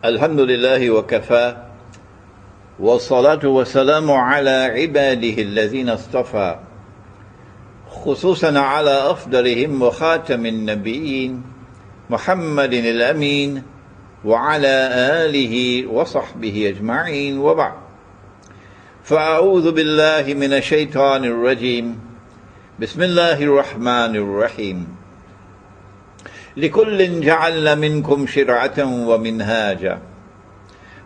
الحمد لله وكفى والصلاة والسلام على عباده الذين اصطفى خصوصا على أفضلهم وخاتم النبيين محمد الأمين وعلى آله وصحبه أجمعين وبعد فأعوذ بالله من الشيطان الرجيم بسم الله الرحمن الرحيم لكل جعلنا منكم شرعة ومنهاجا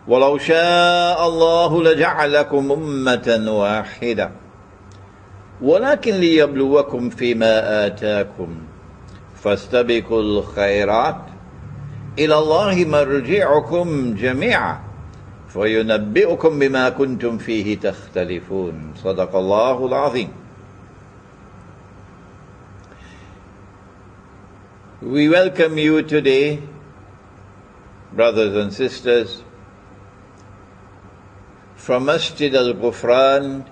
ولو شاء الله لجعلكم أمة واحدة ولكن ليبلوكم فيما آتاكم فاستبقوا الخيرات إلى الله مرجعكم جميعا فينبئكم بما كنتم فيه تختلفون صدق الله العظيم. We welcome you today, brothers and sisters, from Masjid Al-Ghufran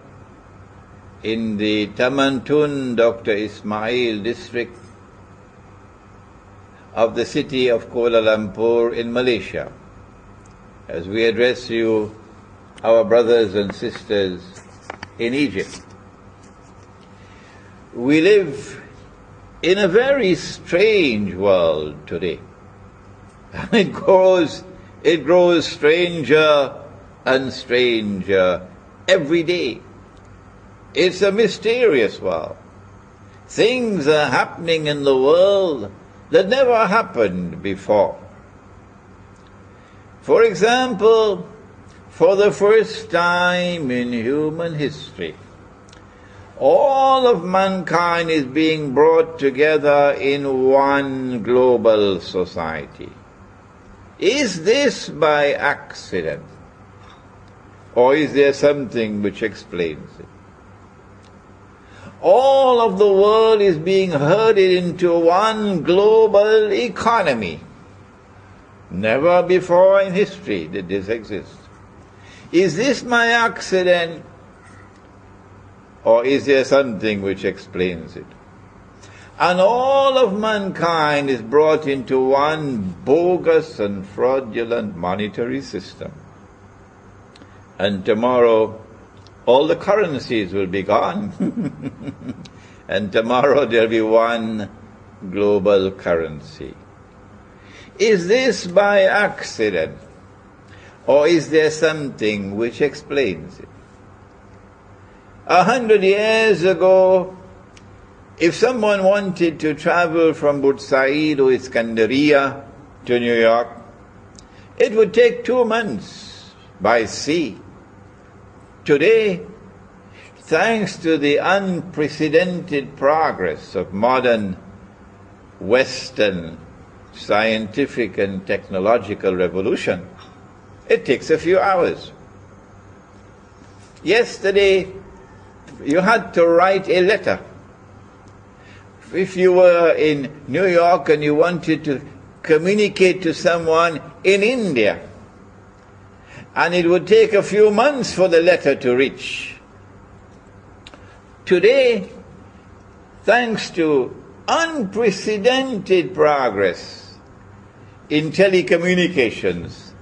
in the Tamantun Dr. Ismail district of the city of Kuala Lumpur in Malaysia, as we address you, our brothers and sisters in Egypt. We live in a very strange world today. And it grows stranger and stranger every day. It's a mysterious world. Things are happening in the world that never happened before. For example, for the first time in human history, all of mankind is being brought together in one global society. Is this by accident? Or is there something which explains it? All of the world is being herded into one global economy. Never before in history did this exist. Is this by accident? Or is there something which explains it? And all of mankind is brought into one bogus and fraudulent monetary system. And tomorrow, all the currencies will be gone. And tomorrow there'll be one global currency. Is this by accident? Or is there something which explains it? 100 years ago, if someone wanted to travel from Bursaid or Iskandariya to New York, it would take 2 months by sea. Today, thanks to the unprecedented progress of modern Western scientific and technological revolution, it takes a few hours. Yesterday, you had to write a letter. If you were in New York and you wanted to communicate to someone in India, and it would take a few months for the letter to reach. Today, thanks to unprecedented progress in telecommunications,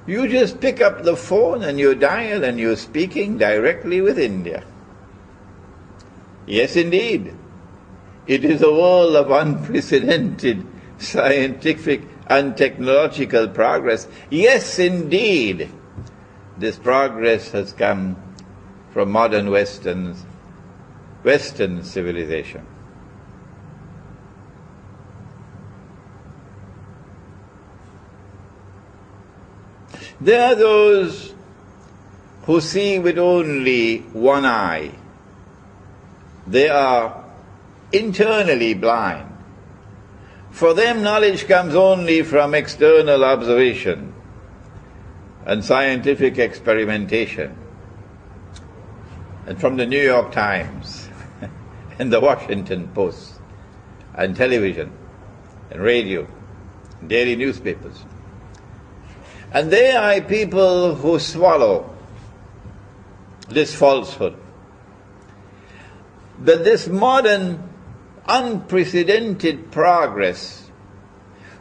you just pick up the phone and you dial and you're speaking directly with India. Yes, indeed. It is a world of unprecedented scientific and technological progress. Yes, indeed. This progress has come from modern Western civilization. There are those who see with only one eye. They are internally blind. For them, knowledge comes only from external observation and scientific experimentation, and from the New York Times and the Washington Post and television and radio, and daily newspapers. And they are people who swallow this falsehood, that this modern unprecedented progress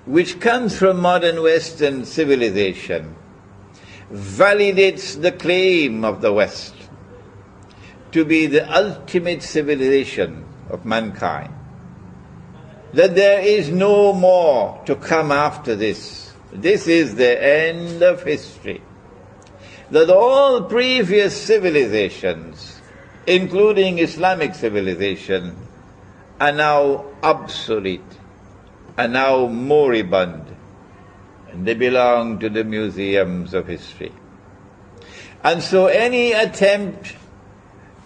which comes from modern Western civilization, validates the claim of the West to be the ultimate civilization of mankind, that there is no more to come after this. This is the end of history. That all previous civilizations, including Islamic civilization, are now obsolete, are now moribund, and they belong to the museums of history. And so any attempt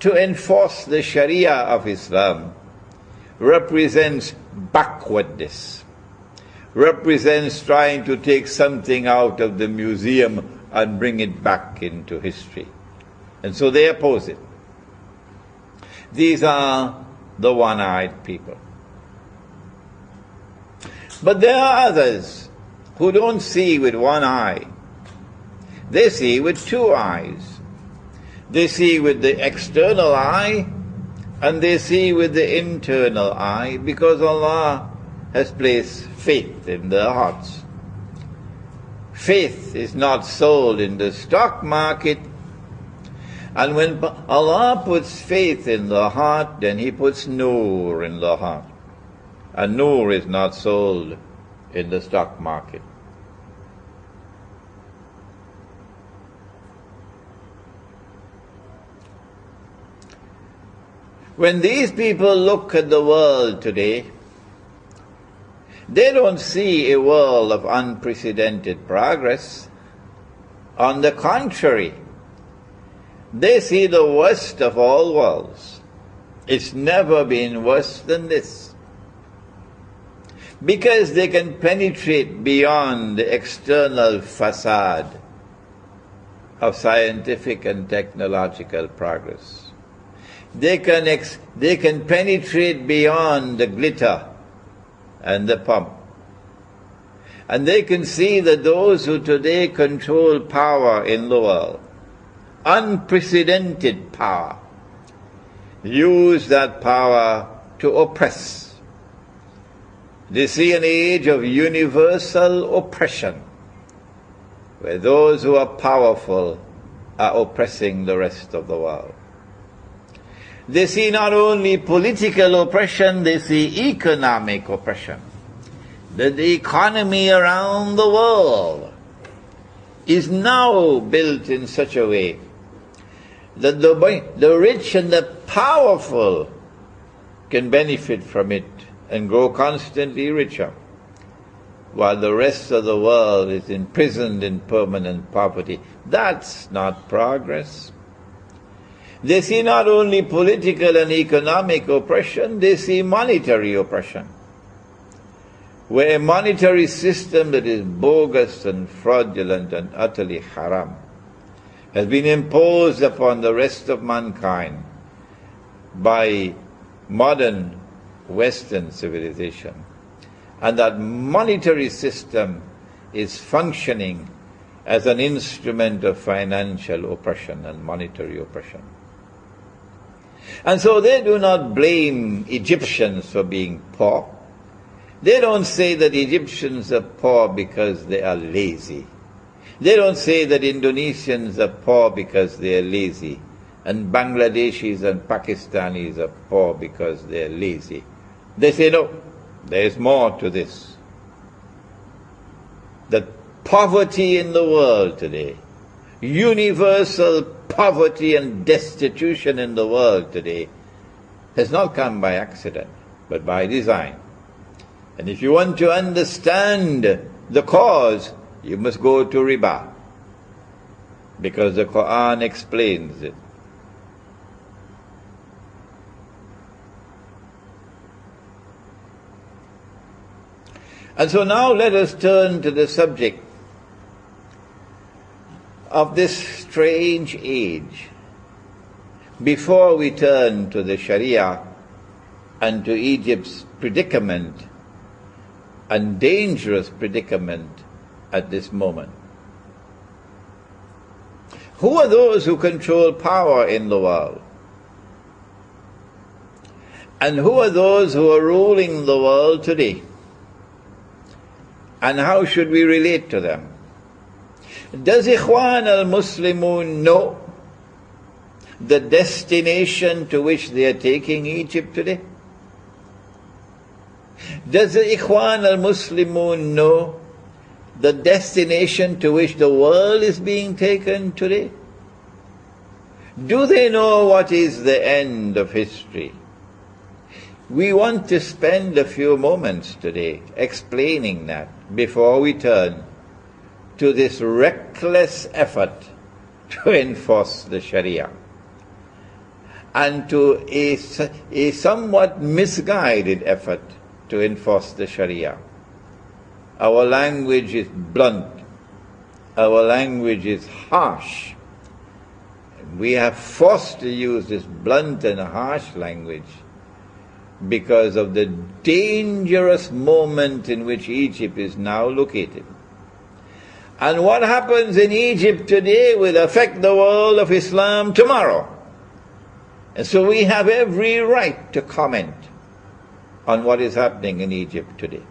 to enforce the Sharia of Islam represents backwardness, represents trying to take something out of the museum and bring it back into history. And so they oppose it. These are the one-eyed people. But there are others who don't see with one eye. They see with two eyes. They see with the external eye and they see with the internal eye, because Allah has placed faith in their hearts. Faith is not sold in the stock market. And when Allah puts faith in the heart, then He puts nur in the heart. And nur is not sold in the stock market. When these people look at the world today, they don't see a world of unprecedented progress. On the contrary, they see the worst of all worlds. It's never been worse than this. Because they can penetrate beyond the external facade of scientific and technological progress. They can penetrate beyond the glitter and the pomp. And they can see that those who today control power in the world, unprecedented power, use that power to oppress. They see an age of universal oppression, where those who are powerful are oppressing the rest of the world. They see not only political oppression, they see economic oppression. That the economy around the world is now built in such a way that the rich and the powerful can benefit from it and grow constantly richer, while the rest of the world is imprisoned in permanent poverty. That's not progress. They see not only political and economic oppression, they see monetary oppression, where a monetary system that is bogus and fraudulent and utterly haram has been imposed upon the rest of mankind by modern Western civilization. And that monetary system is functioning as an instrument of financial oppression and monetary oppression. And so they do not blame Egyptians for being poor. They don't say that Egyptians are poor because they are lazy. They don't say that Indonesians are poor because they are lazy, and Bangladeshis and Pakistanis are poor because they are lazy. They say, no, there is more to this. That poverty in the world today, universal poverty and destitution in the world today, has not come by accident, but by design. And if you want to understand the cause, you must go to riba, because the Quran explains it. And so now let us turn to the subject of this strange age, before we turn to the Sharia and to Egypt's predicament, and dangerous predicament at this moment. Who are those who control power in the world? And who are those who are ruling the world today? And how should we relate to them? Does Ikhwan al-Muslimun know the destination to which they are taking Egypt today? Does the Ikhwan al-Muslimun know the destination to which the world is being taken today? Do they know what is the end of history? We want to spend a few moments today explaining that before we turn to this reckless effort to enforce the Sharia and to a somewhat misguided effort to enforce the Sharia. Our language is blunt. Our language is harsh. We are forced to use this blunt and harsh language because of the dangerous moment in which Egypt is now located. And what happens in Egypt today will affect the world of Islam tomorrow. And so we have every right to comment on what is happening in Egypt today.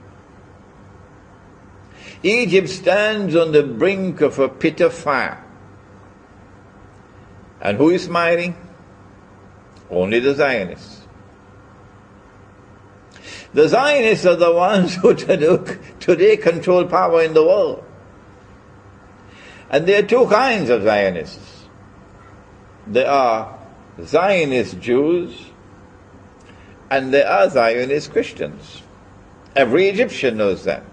Egypt stands on the brink of a pit of fire. And who is smiling? Only the Zionists. The Zionists are the ones who today control power in the world. And there are two kinds of Zionists. There are Zionist Jews and there are Zionist Christians. Every Egyptian knows that.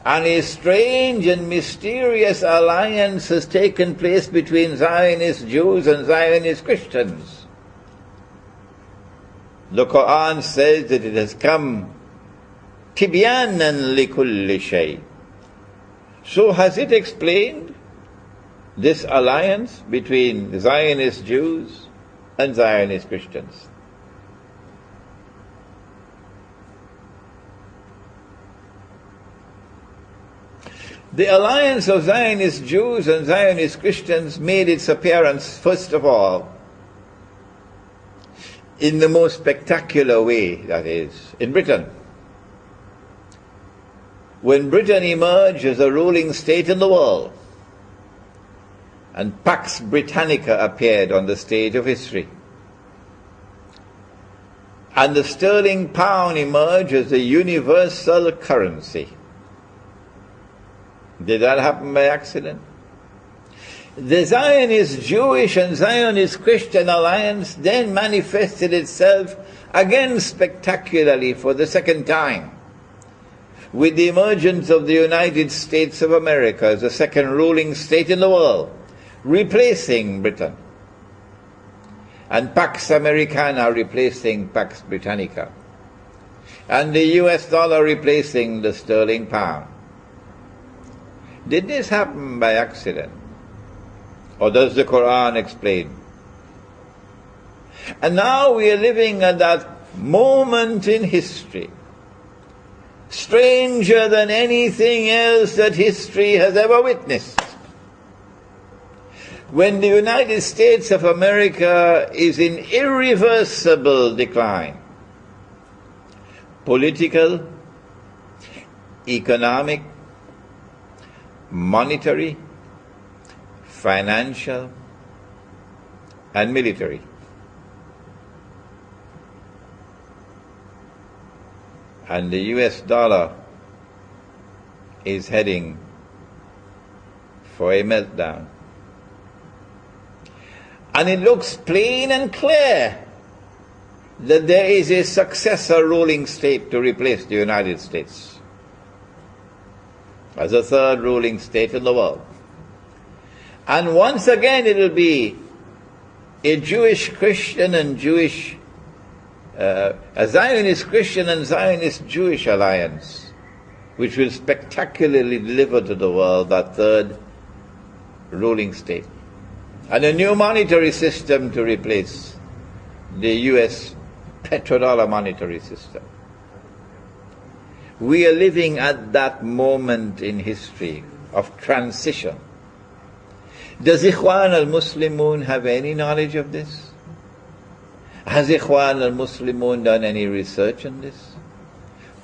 And a strange and mysterious alliance has taken place between Zionist Jews and Zionist Christians. The Quran says that it has come tibyanan likulli shay. So has it explained this alliance between Zionist Jews and Zionist Christians? The alliance of Zionist Jews and Zionist Christians made its appearance, first of all, in the most spectacular way, that is, in Britain. When Britain emerged as a ruling state in the world, and Pax Britannica appeared on the stage of history, and the sterling pound emerged as a universal currency. Did that happen by accident? The Zionist Jewish and Zionist Christian alliance then manifested itself again spectacularly for the second time with the emergence of the United States of America as the second ruling state in the world, replacing Britain, and Pax Americana replacing Pax Britannica, and the US dollar replacing the sterling pound. Did this happen by accident? Or does the Quran explain? And now we are living at that moment in history, stranger than anything else that history has ever witnessed, when the United States of America is in irreversible decline. Political, economic, monetary, financial, and military. And the US dollar is heading for a meltdown. And it looks plain and clear that there is a successor ruling state to replace the United States as a third ruling state in the world. And once again it will be a Jewish Christian and a Zionist Christian and Zionist Jewish alliance, which will spectacularly deliver to the world that third ruling state. And a new monetary system to replace the US petrodollar monetary system. We are living at that moment in history of transition. Does Ikhwan al-Muslimun have any knowledge of this? Has Ikhwan al-Muslimun done any research on this?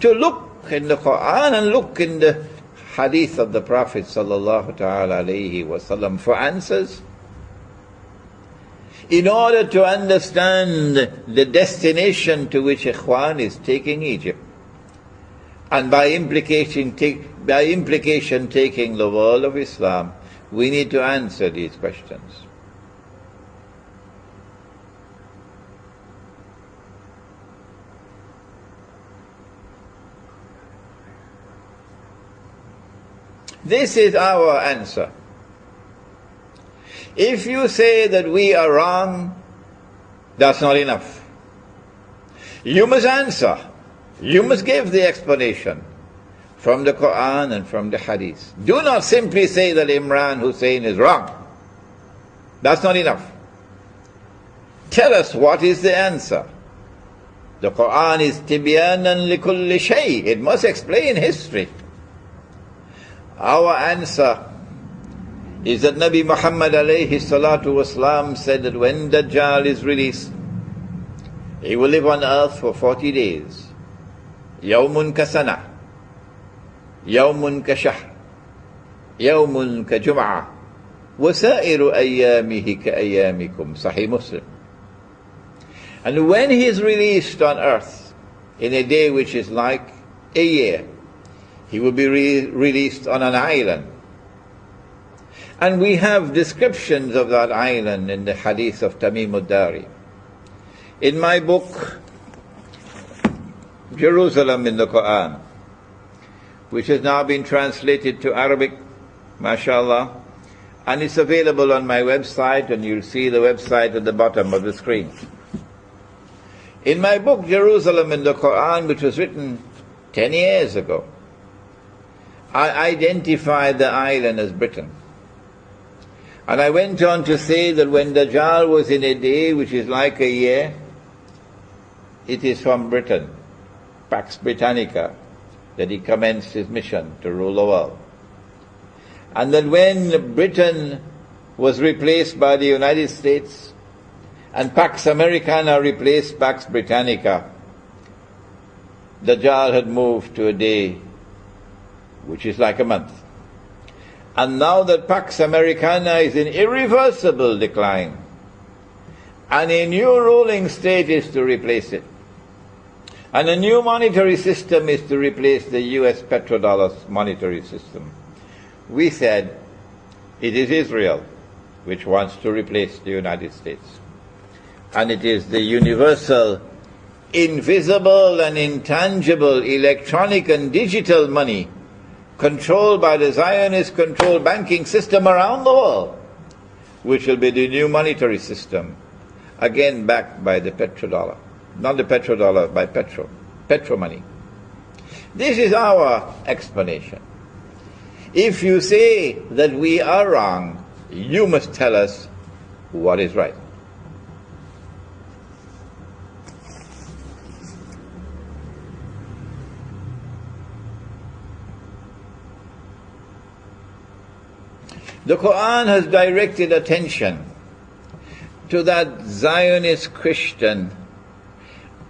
To look in the Quran and look in the hadith of the Prophet sallallahu ta'ala alayhi wasallam for answers. In order to understand the destination to which Ikhwan is taking Egypt, and by implication taking the world of Islam, we need to answer these questions. This is our answer. If you say that we are wrong, that's not enough. You must answer. You must give the explanation from the Quran and from the Hadith. Do not simply say that Imran Hussein is wrong. That's not enough. Tell us what is the answer. The Quran is tibyanan likulli shay. It must explain history. Our answer is that Nabi Muhammad alayhi salatu wasalam said that when Dajjal is released, he will live on earth for 40 days. Yawmun ka sana, yawmun ka shahr, yawmun ka jum'ah, wasairu ayyamihi ka ayyamikum. Sahih Muslim. And when he is released on earth in a day which is like a year, he will be released on an island. And we have descriptions of that island in the hadith of Tamim ad-Dari. In my book, Jerusalem in the Quran, which has now been translated to Arabic, mashallah, and it's available on my website, and you'll see the website at the bottom of the screen. In my book, Jerusalem in the Quran, which was written 10 years ago, I identified the island as Britain. And I went on to say that when Dajjal was in a day which is like a year, it is from Britain, Pax Britannica, that he commenced his mission to rule the world. And that when Britain was replaced by the United States, and Pax Americana replaced Pax Britannica, Dajjal had moved to a day which is like a month. And now that Pax Americana is in irreversible decline, and a new ruling state is to replace it, and a new monetary system is to replace the US petrodollar monetary system, we said it is Israel which wants to replace the United States. And it is the universal, invisible and intangible electronic and digital money controlled by the Zionist-controlled banking system around the world, which will be the new monetary system, again backed by the petrodollar. Not the petrodollar, by petro money. This is our explanation. If you say that we are wrong, you must tell us what is right. The Quran has directed attention to that Zionist Christian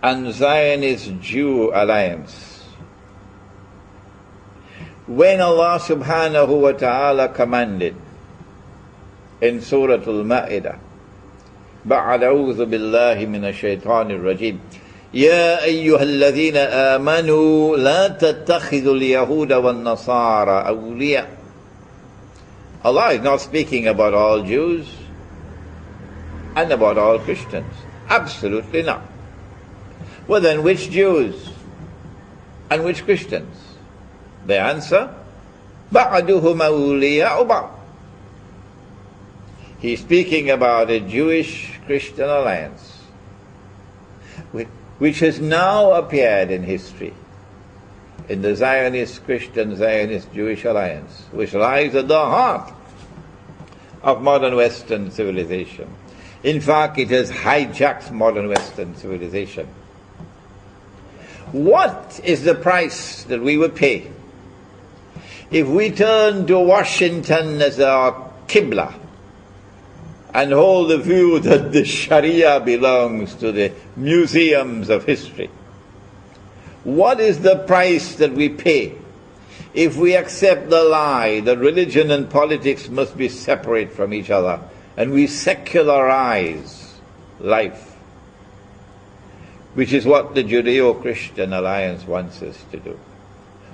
and Zionist Jew alliance. When Allah subhanahu wa ta'ala commanded in Surah Al-Ma'idah, بعد أعوذ بالله من الشيطان الرجيم يا أيها الذين آمنوا لا تتخذوا اليهود والنصارى أولياء. Allah is not speaking about all Jews and about all Christians. Absolutely not. Well then, which Jews and which Christians? The answer, بَعْدُهُمْ أَوْلِيَاءُ بَعْضٍ. He's speaking about a Jewish-Christian alliance, which has now appeared in history, in the Zionist-Christian, Zionist-Jewish alliance, which lies at the heart of modern Western civilization. In fact, it has hijacked modern Western civilization. What is the price that we would pay if we turn to Washington as our Qibla and hold the view that the Sharia belongs to the museums of history? What is the price that we pay if we accept the lie that religion and politics must be separate from each other and we secularize life, which is what the Judeo-Christian alliance wants us to do?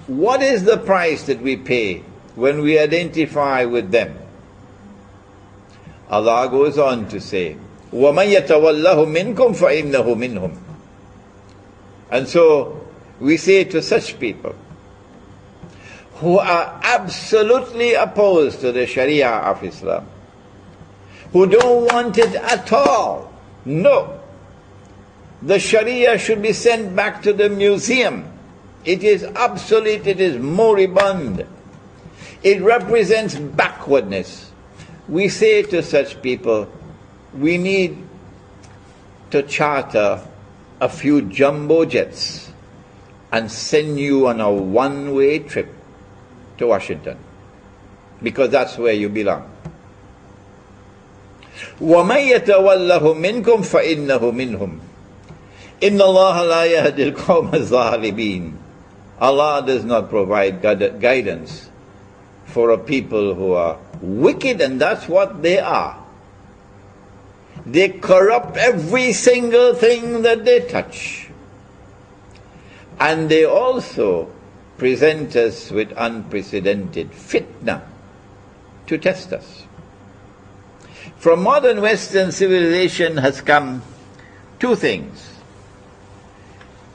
What is the price that we pay when we identify with them? Allah goes on to say, وَمَنْ يَتَوَلَّهُ مِنْكُمْ فَإِنَّهُ مِنْهُمْ. And so we say to such people who are absolutely opposed to the Sharia of Islam, who don't want it at all, no, the Sharia should be sent back to the museum. It is obsolete, it is moribund. It represents backwardness. We say to such people, we need to charter a few jumbo jets and send you on a one-way trip to Washington, because that's where you belong. وَمَنْ يَتَوَلَّهُ مِنْكُمْ فَإِنَّهُ مِنْهُمْ إِنَّ اللَّهَ لَا يَهْدِي الْقَوْمَ الظَّالِمِينَ. Allah does not provide guidance for a people who are wicked, and that's what they are. They corrupt every single thing that they touch. And they also present us with unprecedented fitna to test us. From modern Western civilization has come two things.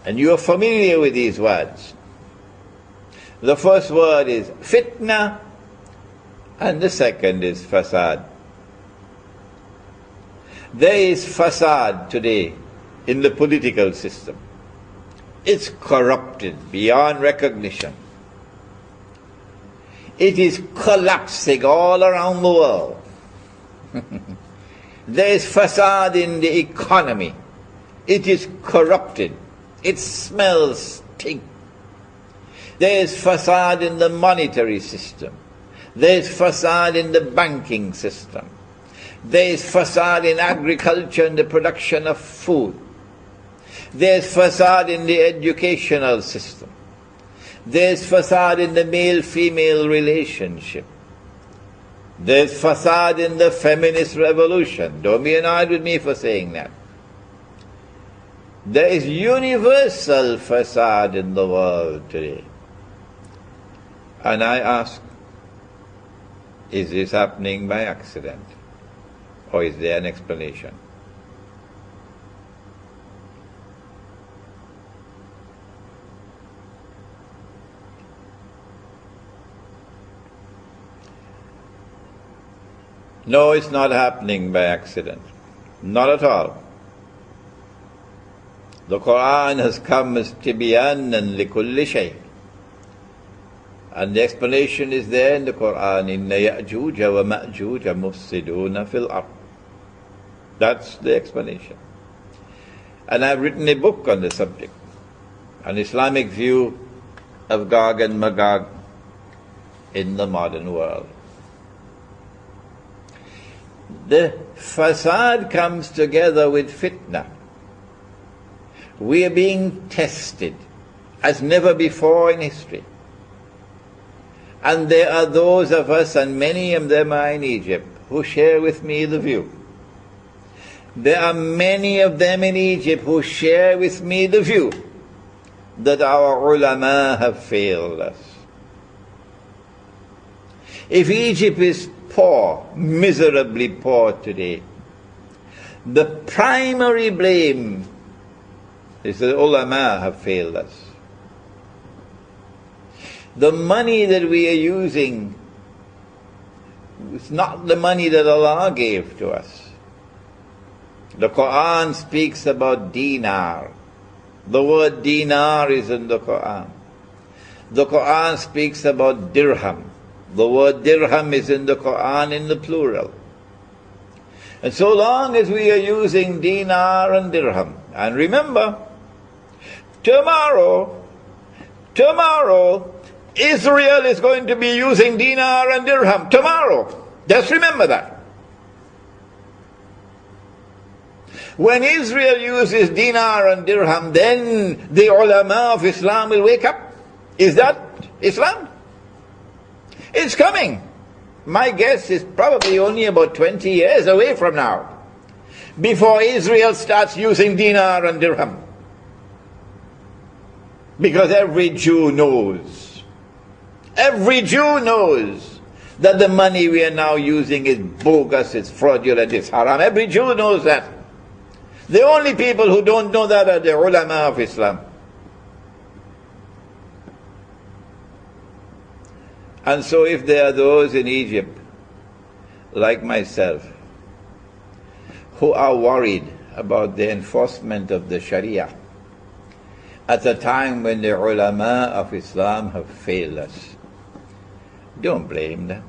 And you are familiar with these words. The first word is fitna, and the second is fasad. There is fasad today in the political system. It's corrupted beyond recognition. It is collapsing all around the world. There is fasad in the economy. It is corrupted. It smells stink. There is fasad in the monetary system. There is fasad in the banking system. There is fasad in agriculture and the production of food. There is fasad in the educational system. There is fasad in the male-female relationship. There is fasad in the feminist revolution. Don't be annoyed with me for saying that. There is universal fasad in the world today. And I ask, is this happening by accident? Or is there an explanation? No, it's not happening by accident. Not at all. The Quran has come as tibyanan likulli shay. And the explanation is there in the Quran, inna ya'juja wa ma'juja mufsiduna fil ard. That's the explanation. And I've written a book on the subject, an Islamic view of Gog and Magog in the modern world. The fasad comes together with fitna. We are being tested as never before in history. And there are those of us, and many of them are in Egypt, who share with me the view. There are many of them in Egypt who share with me the view that our ulama have failed us. If Egypt is poor, miserably poor today, the primary blame is that ulama have failed us. The money that we are using is not the money that Allah gave to us. The Quran speaks about dinar. The word dinar is in the Quran. The Quran speaks about dirham. The word dirham is in the Quran in the plural. And so long as we are using dinar and dirham, and remember, tomorrow, Israel is going to be using dinar and dirham. Tomorrow. Just remember that. When Israel uses dinar and dirham, then the ulama of Islam will wake up. Is that Islam? It's coming. My guess is probably only about 20 years away from now, before Israel starts using dinar and dirham. Because every Jew knows that the money we are now using is bogus, it's fraudulent, it's haram. Every Jew knows that. The only people who don't know that are the ulama of Islam. And so if there are those in Egypt, like myself, who are worried about the enforcement of the Sharia at a time when the ulama of Islam have failed us, don't blame them.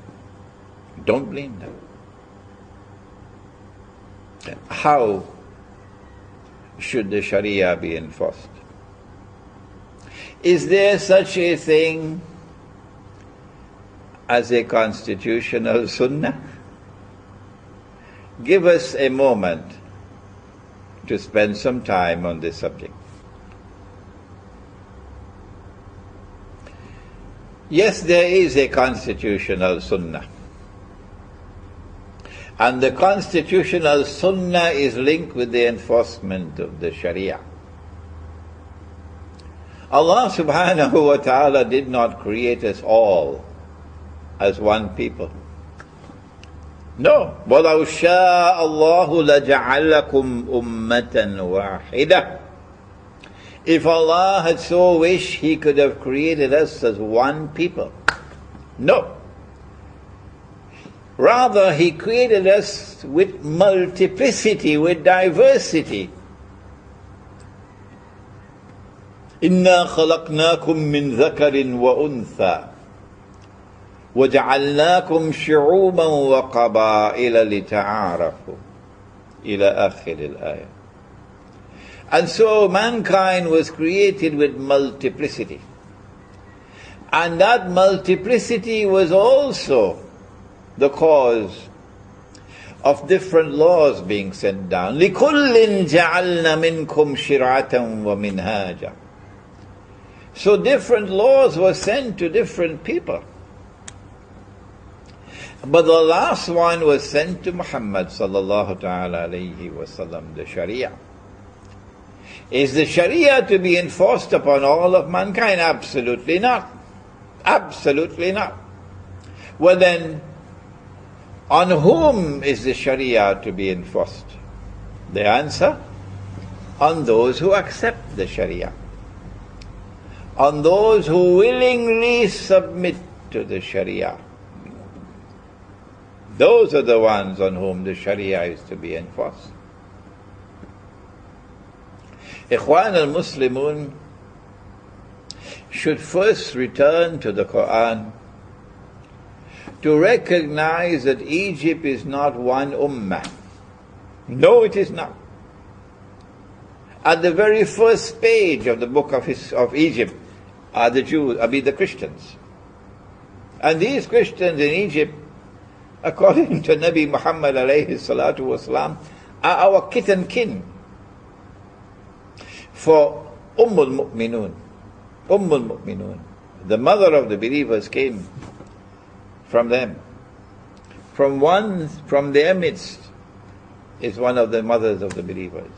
Don't blame them. How should the Sharia be enforced? Is there such a thing as a constitutional sunnah? Give us a moment to spend some time on this subject. Yes, there is a constitutional sunnah. And the constitutional sunnah is linked with the enforcement of the Sharia. Allah subhanahu wa ta'ala did not create us all as one people. No. وَلَوْ شَاءَ اللَّهُ لَجَعَلَكُمْ أُمَّةً وَاحِدَةً. If Allah had so wished, He could have created us as one people. No. Rather, He created us with multiplicity, with diversity. إِنَّا خَلَقْنَاكُم مِّن ذَكَرٍ وَأُنثَى وَجَعَلْنَاكُمْ شُعُوبًا وَقَبَائِلَ لِتَعَارَفُوا إلى آخر الآية. And so mankind was created with multiplicity. And that multiplicity was also the cause of different laws being sent down. لِكُلٍّ جَعَلْنَا مِنْكُمْ شِرْعَةً وَمِنْهَاجًا. So different laws were sent to different people. But the last one was sent to Muhammad sallallahu ta'ala alayhi wa sallam, the Sharia. Is the Sharia to be enforced upon all of mankind? Absolutely not. Absolutely not. Well then, on whom is the Sharia to be enforced? The answer? On those who accept the Sharia. On those who willingly submit to the Sharia. Those are the ones on whom the Sharia is to be enforced. Ikhwan al-Muslimun should first return to the Quran to recognize that Egypt is not one ummah. No, it is not. At the very first page of the book of Egypt are the Jews, the Christians. And these Christians in Egypt, according to Nabi Muhammad alayhi salatu wasalam, are our kith and kin. For Ummul Mu'minun, the mother of the believers, came from them. From their midst is one of the mothers of the believers.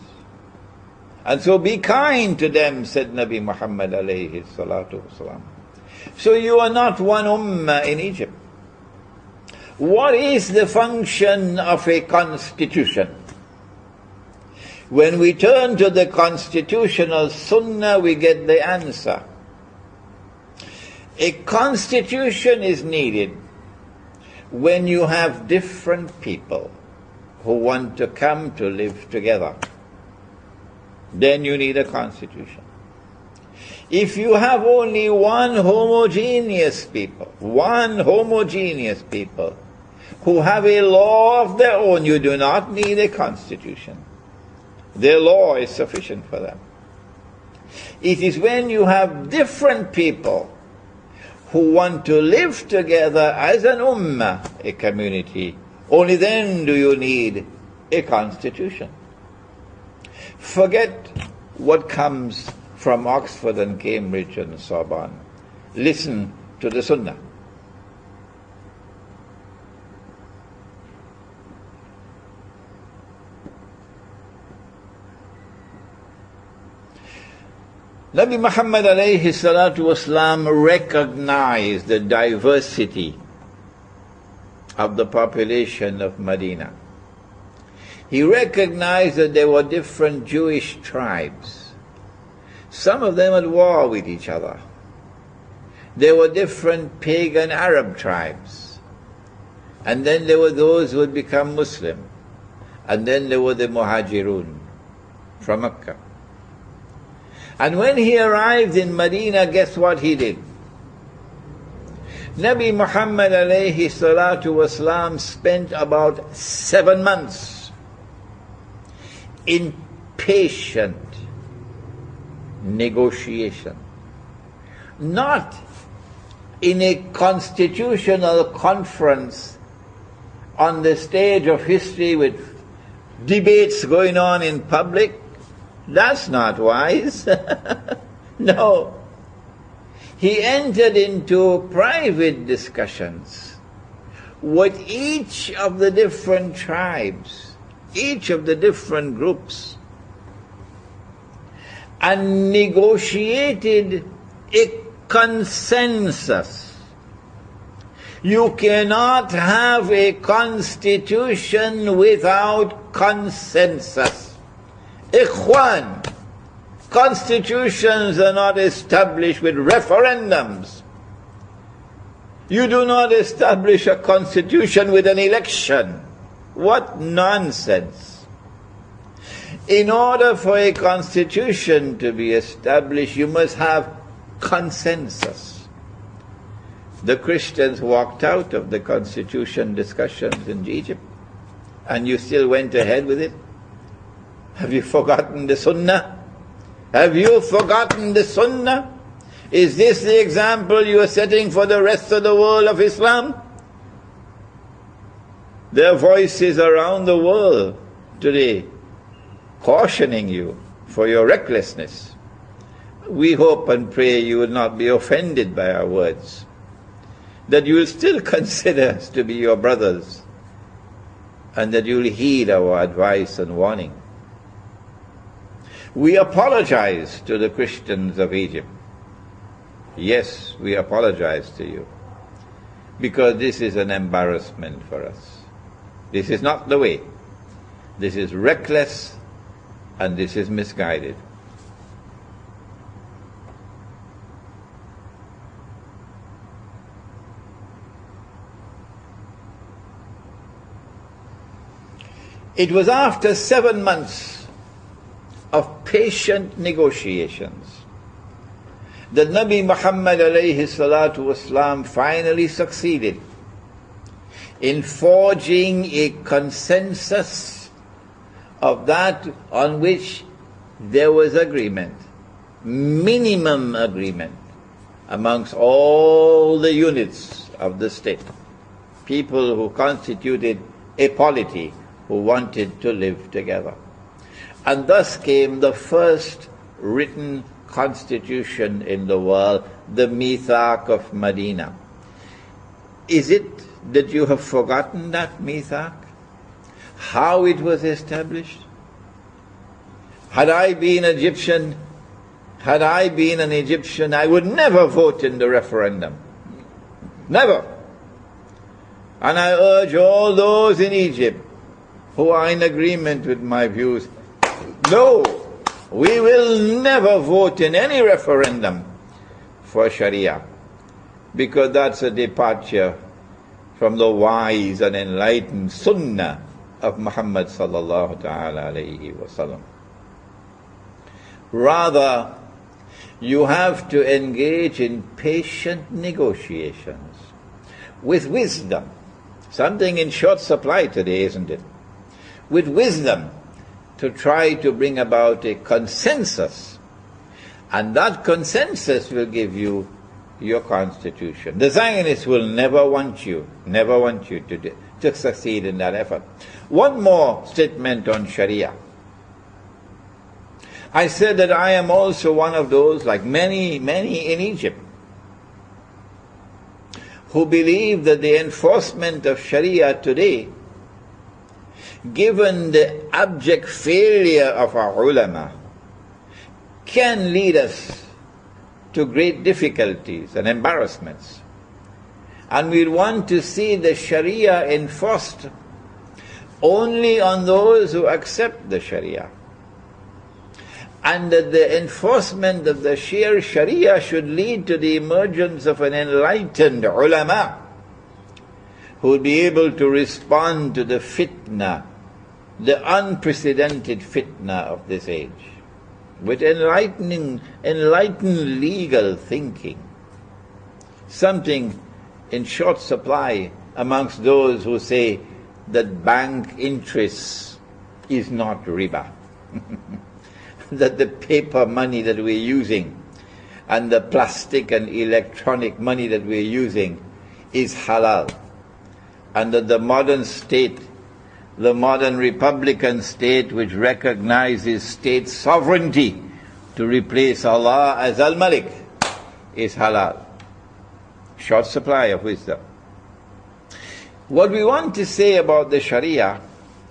And so be kind to them, said Nabi Muhammad alayhi salatu wasalam. So you are not one ummah in Egypt. What is the function of a constitution? When we turn to the constitutional sunnah, we get the answer. A constitution is needed when you have different people who want to come to live together. Then you need a constitution. If you have only one homogeneous people who have a law of their own, you do not need a constitution. Their law is sufficient for them. It is when you have different people who want to live together as an ummah, a community, only then do you need a constitution. Forget what comes from Oxford and Cambridge and Sorbonne. Listen to the Sunnah. Nabi Muhammad alayhi salatu wasalam recognized the diversity of the population of Medina. He recognized that there were different Jewish tribes. Some of them at war with each other. There were different pagan Arab tribes. And then there were those who had become Muslim. And then there were the Muhajirun from Mecca. And when he arrived in Medina, guess what he did? Nabi Muhammad alayhi salatu wasalam spent about 7 months in patient negotiation. Not in a constitutional conference on the stage of history with debates going on in public. That's not wise. No. He entered into private discussions with each of the different tribes, each of the different groups, and negotiated a consensus. You cannot have a constitution without consensus. Ikhwan, constitutions are not established with referendums. You do not establish a constitution with an election. What nonsense. In order for a constitution to be established, you must have consensus. The Christians walked out of the constitution discussions in Egypt, and you still went ahead with it. Have you forgotten the Sunnah? Have you forgotten the Sunnah? Is this the example you are setting for the rest of the world of Islam? There are voices around the world today cautioning you for your recklessness. We hope and pray you will not be offended by our words, that you will still consider us to be your brothers, and that you will heed our advice and warning. We apologize to the Christians of Egypt. Yes, we apologize to you, because this is an embarrassment for us. This is not the way. This is reckless, and this is misguided. It was after 7 months of patient negotiations that Nabi Muhammad alayhi salatu wasalam finally succeeded in forging a consensus of that on which there was agreement, minimum agreement, amongst all the units of the state, people who constituted a polity, who wanted to live together. And thus came the first written constitution in the world, the Mithaq of Medina. Is it that you have forgotten that Mithaq? How it was established? Had I been Egyptian, I would never vote in the referendum. Never. And I urge all those in Egypt who are in agreement with my views, no, we will never vote in any referendum for Sharia, because that's a departure from the wise and enlightened Sunnah of Muhammad sallallahu ta'ala alayhi wa sallam. Rather, you have to engage in patient negotiations with wisdom, something in short supply today, isn't it? With wisdom, to try to bring about a consensus, and that consensus will give you your constitution. The Zionists will never want you to succeed in that effort. One more statement on Sharia. I said that I am also one of those, like many, many in Egypt, who believe that the enforcement of Sharia today, given the abject failure of our ulama, can lead us to great difficulties and embarrassments. And we want to see the Sharia enforced only on those who accept the Sharia. And that the enforcement of the sheer Sharia should lead to the emergence of an enlightened ulama who will be able to respond to the fitna, the unprecedented fitna of this age, with enlightened legal thinking, something in short supply amongst those who say that bank interest is not riba. That the paper money that we're using and the plastic and electronic money that we're using is halal. And that the modern state, the modern republican state which recognizes state sovereignty to replace Allah as Al-Malik, is halal. Short supply of wisdom. What we want to say about the Sharia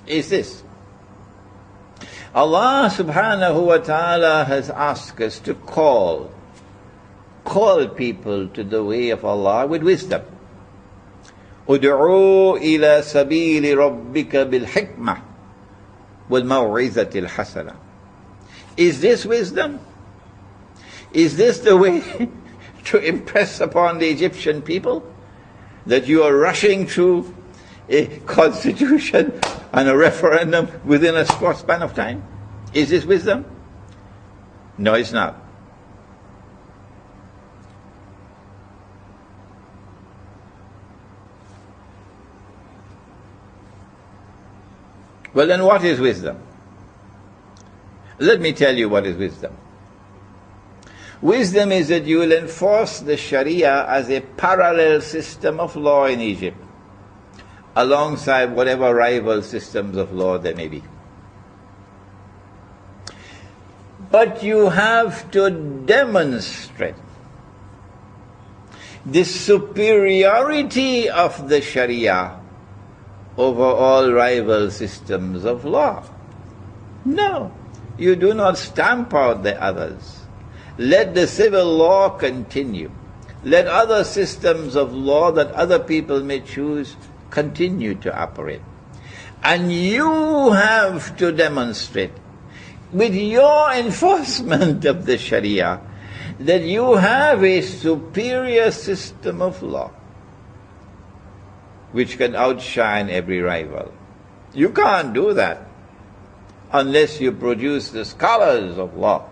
is this. Allah subhanahu wa ta'ala has asked us to call people to the way of Allah with wisdom. Ud'u ila sabili rabbika bil hikmah wal maw'izati al hasana. Is this wisdom? Is this the way to impress upon the Egyptian people that you are rushing through a constitution and a referendum within a short span of time? Is this wisdom? No, it's not. Well, then what is wisdom? Let me tell you what is wisdom. Wisdom is that you will enforce the Sharia as a parallel system of law in Egypt, alongside whatever rival systems of law there may be. But you have to demonstrate the superiority of the Sharia over all rival systems of law. No, you do not stamp out the others. Let the civil law continue. Let other systems of law that other people may choose continue to operate. And you have to demonstrate with your enforcement of the Sharia that you have a superior system of law which can outshine every rival. You can't do that unless you produce the scholars of law.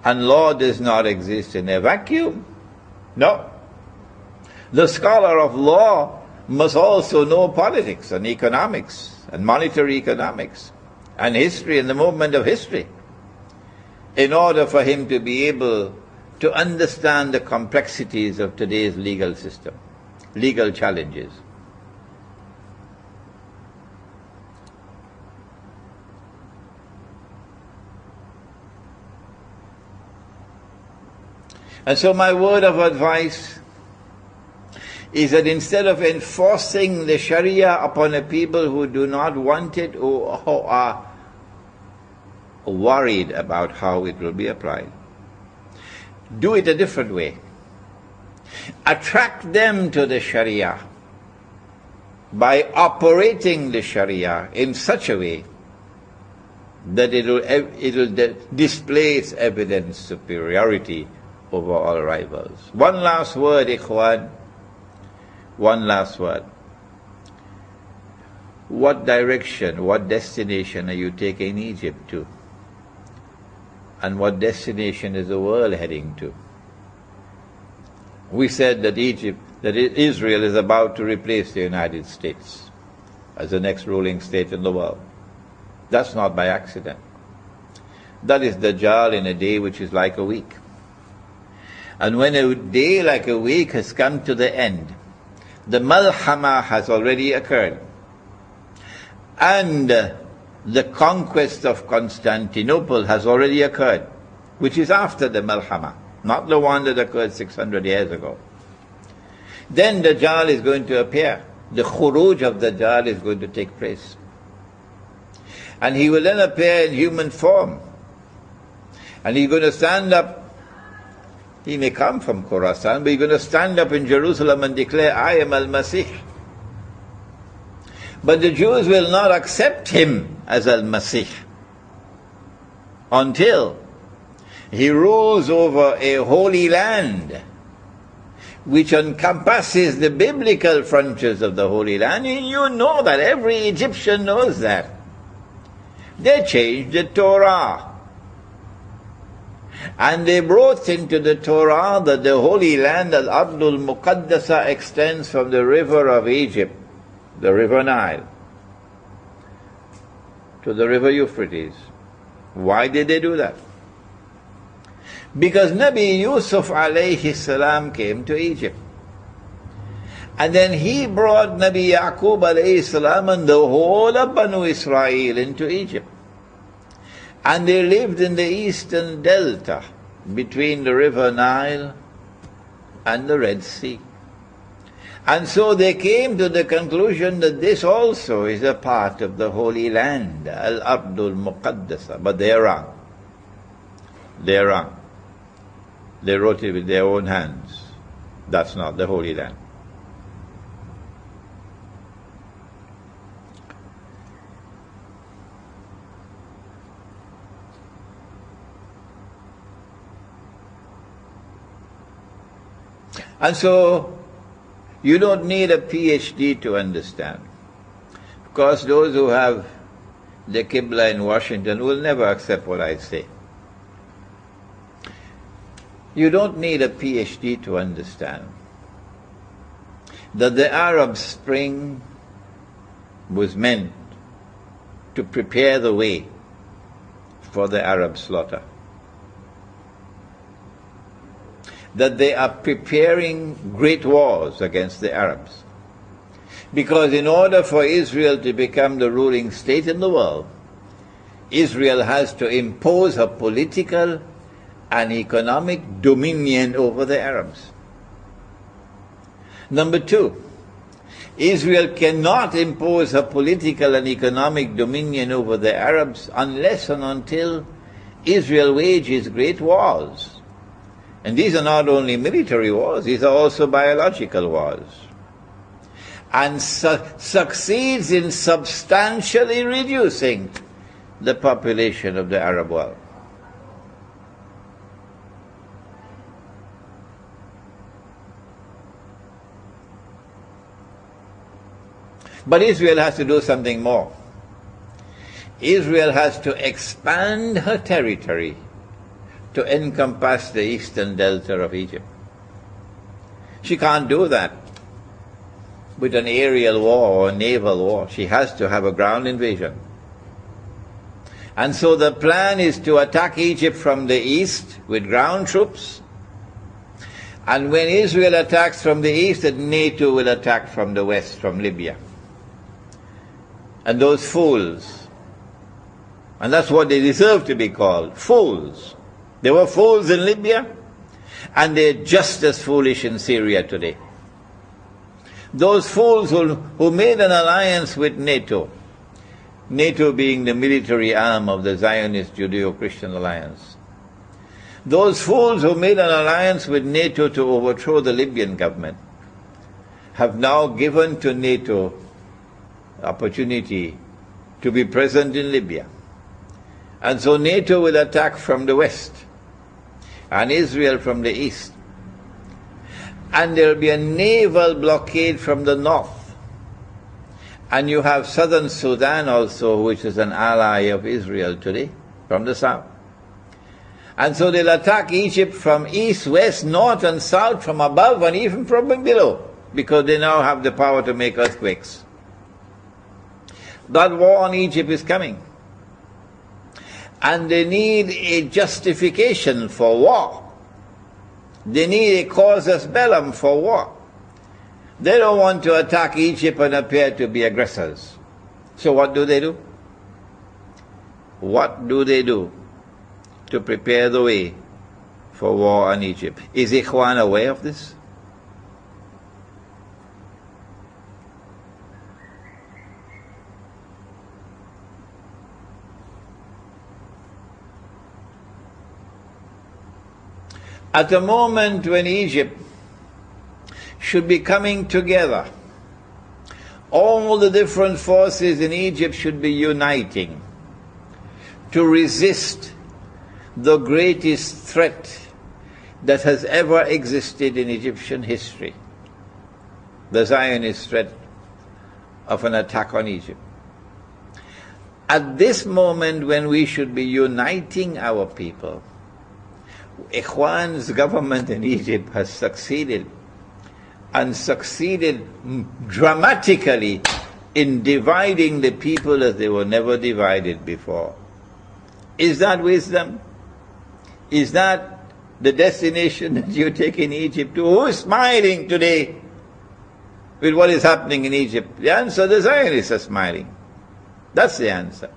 And law does not exist in a vacuum. No. The scholar of law must also know politics and economics and monetary economics and history and the movement of history in order for him to be able to understand the complexities of today's legal system, legal challenges. And so my word of advice is that instead of enforcing the Sharia upon a people who do not want it or who are worried about how it will be applied, do it a different way. Attract them to the Sharia by operating the Sharia in such a way that it will display its evident superiority over all rivals. One last word, ikhwan. One last word. What direction, what destination are you taking Egypt to? And what destination is the world heading to? We said that Israel is about to replace the United States as the next ruling state in the world. That's not by accident. That is the Dajjal in a day which is like a week. And when a day like a week has come to the end, the malhama has already occurred. And the conquest of Constantinople has already occurred, which is after the Malhama, not the one that occurred 600 years ago. Then Dajjal is going to appear. The khuruj of Dajjal is going to take place. And he will then appear in human form. And he's going to stand up. He may come from Khorasan, but he's going to stand up in Jerusalem and declare, I am Al-Masih. But the Jews will not accept him as Al-Masih until he rules over a holy land which encompasses the biblical frontiers of the Holy Land. And you know that, every Egyptian knows that. They changed the Torah. And they brought into the Torah that the Holy Land, Al-Ardul Muqaddasa, extends from the river of Egypt, the river Nile, to the river Euphrates. Why did they do that? Because Nabi Yusuf alayhi salam came to Egypt. And then he brought Nabi Yaqub alayhi salam and the whole of Banu Israel into Egypt. And they lived in the eastern delta between the river Nile and the Red Sea. And so they came to the conclusion that this also is a part of the Holy Land, Al-Ardul Muqaddasa. But they are wrong. They are wrong. They wrote it with their own hands. That's not the Holy Land. And so, you don't need a PhD to understand. Of course, those who have the Qibla in Washington will never accept what I say. You don't need a PhD to understand that the Arab Spring was meant to prepare the way for the Arab slaughter. That they are preparing great wars against the Arabs. Because in order for Israel to become the ruling state in the world, Israel has to impose a political and economic dominion over the Arabs. Number two, Israel cannot impose a political and economic dominion over the Arabs unless and until Israel wages great wars. And these are not only military wars, these are also biological wars. And succeeds in substantially reducing the population of the Arab world. But Israel has to do something more. Israel has to expand her territory to encompass the eastern delta of Egypt. She can't do that with an aerial war or a naval war. She has to have a ground invasion. And so the plan is to attack Egypt from the east with ground troops. And when Israel attacks from the east, then NATO will attack from the west, from Libya. And those fools, and that's what they deserve to be called, fools. They were fools in Libya, and they're just as foolish in Syria today. Those fools who made an alliance with NATO, NATO being the military arm of the Zionist Judeo-Christian alliance. Those fools who made an alliance with NATO to overthrow the Libyan government have now given to NATO opportunity to be present in Libya. And so NATO will attack from the west and Israel from the east. And there will be a naval blockade from the north. And you have southern Sudan also, which is an ally of Israel today, from the south. And so they'll attack Egypt from east, west, north and south, from above and even from below, because they now have the power to make earthquakes. That war on Egypt is coming. And they need a justification for war. They need a casus bellum for war. They don't want to attack Egypt and appear to be aggressors. So what do? what do they do to prepare the way for war on Egypt? Is Ikhwan aware of this? At a moment when Egypt should be coming together, all the different forces in Egypt should be uniting to resist the greatest threat that has ever existed in Egyptian history, the Zionist threat of an attack on Egypt. At this moment when we should be uniting our people, Ikhwan's government in Egypt has succeeded, and succeeded dramatically in dividing the people as they were never divided before. Is that wisdom? Is that the destination that you take in Egypt to? Who is smiling today with what is happening in Egypt? The answer, the Zionists are smiling. That's the answer.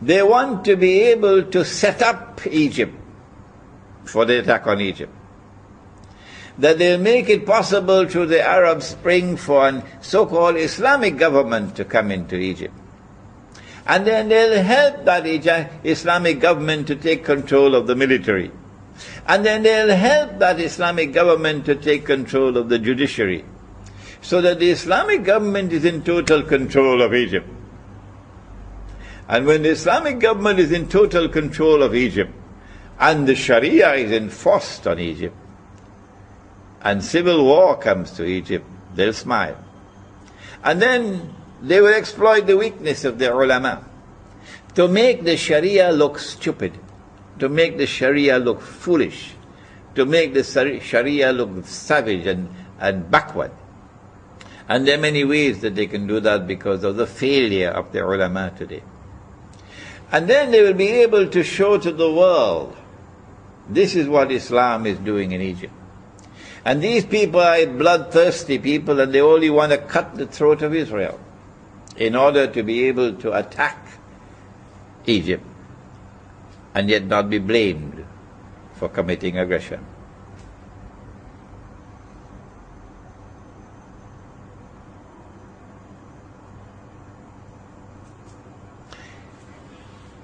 They want to be able to set up Egypt for the attack on Egypt. That they'll make it possible through the Arab Spring for a so-called Islamic government to come into Egypt. And then they'll help that Islamic government to take control of the military. And then they'll help that Islamic government to take control of the judiciary. So that the Islamic government is in total control of Egypt. And when the Islamic government is in total control of Egypt, and the Sharia is enforced on Egypt, and civil war comes to Egypt, they'll smile. And then they will exploit the weakness of the ulama to make the Sharia look stupid, to make the Sharia look foolish, to make the Sharia look savage and backward. And there are many ways that they can do that because of the failure of the ulama today. And then they will be able to show to the world, this is what Islam is doing in Egypt. And these people are bloodthirsty people, and they only want to cut the throat of Israel in order to be able to attack Egypt and yet not be blamed for committing aggression.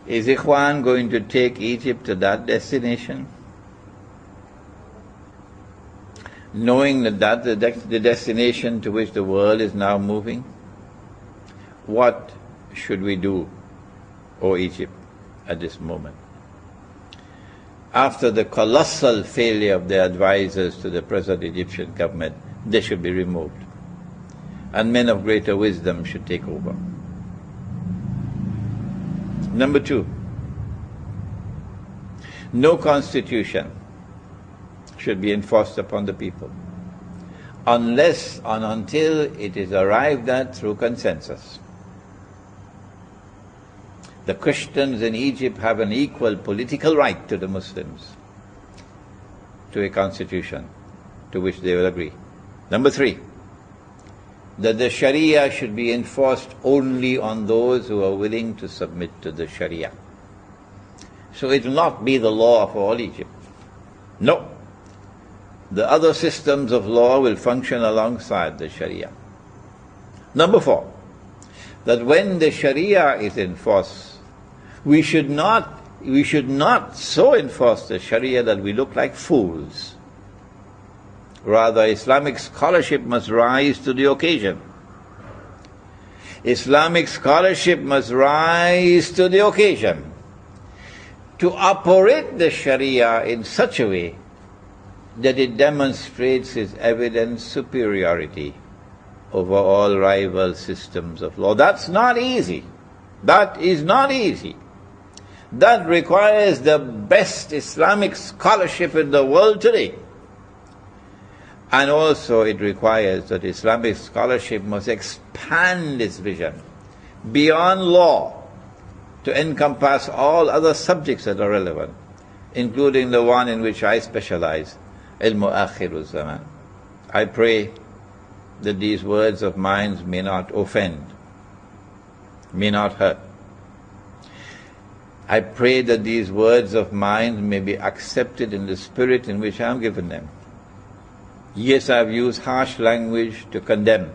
Is Ikhwan going to take Egypt to that destination? Knowing that that's the destination to which the world is now moving? What should we do, O Egypt, at this moment? After the colossal failure of the advisors to the present Egyptian government, they should be removed. And men of greater wisdom should take over. Number 2, no constitution should be enforced upon the people unless and until it is arrived at through consensus. The Christians in Egypt have an equal political right to the Muslims to a constitution to which they will agree. Number 3, that the Sharia should be enforced only on those who are willing to submit to the Sharia. So it will not be the law of all Egypt. No. The other systems of law will function alongside the Sharia. Number 4, that when the Sharia is enforced, we should not so enforce the Sharia that we look like fools. Rather, Islamic scholarship must rise to the occasion. Islamic scholarship must rise to the occasion to operate the Sharia in such a way that it demonstrates its evident superiority over all rival systems of law. That's not easy. That is not easy. That requires the best Islamic scholarship in the world today. And also it requires that Islamic scholarship must expand its vision beyond law to encompass all other subjects that are relevant, including the one in which I specialize, al-mu'akhir. I pray that these words of mine may not offend, may not hurt, I pray that these words of mine may be accepted in the spirit in which I am given them. Yes, I have used harsh language to condemn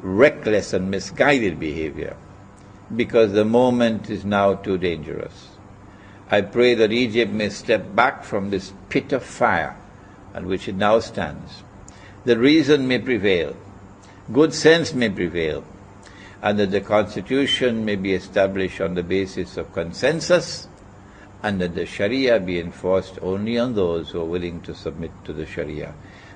reckless and misguided behavior, because the moment is now too dangerous. I pray that Egypt may step back from this pit of fire on which it now stands. The reason may prevail, good sense may prevail, and that the constitution may be established on the basis of consensus, and that the Sharia be enforced only on those who are willing to submit to the Sharia.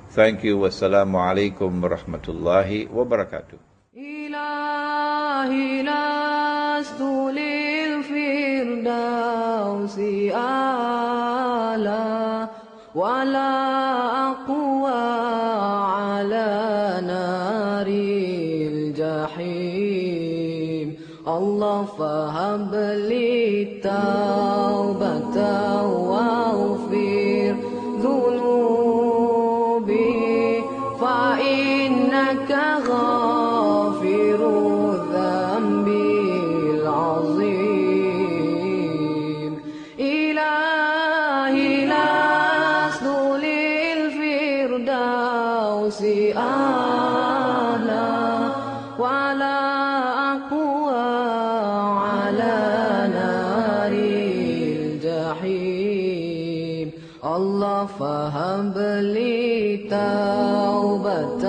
Thank you. Wassalamu alaikum wa rahmatullahi wa barakatuh. إلهي لست للفردوس أعلى ولا أقوى على نار الجحيم الله فهب لي توبة واغفر ذنوبي فإنك غافر الذنب العظيم إلهي لست للفردوس أعلى ولا أقوى على نار الجحيم الله فهب لي توبة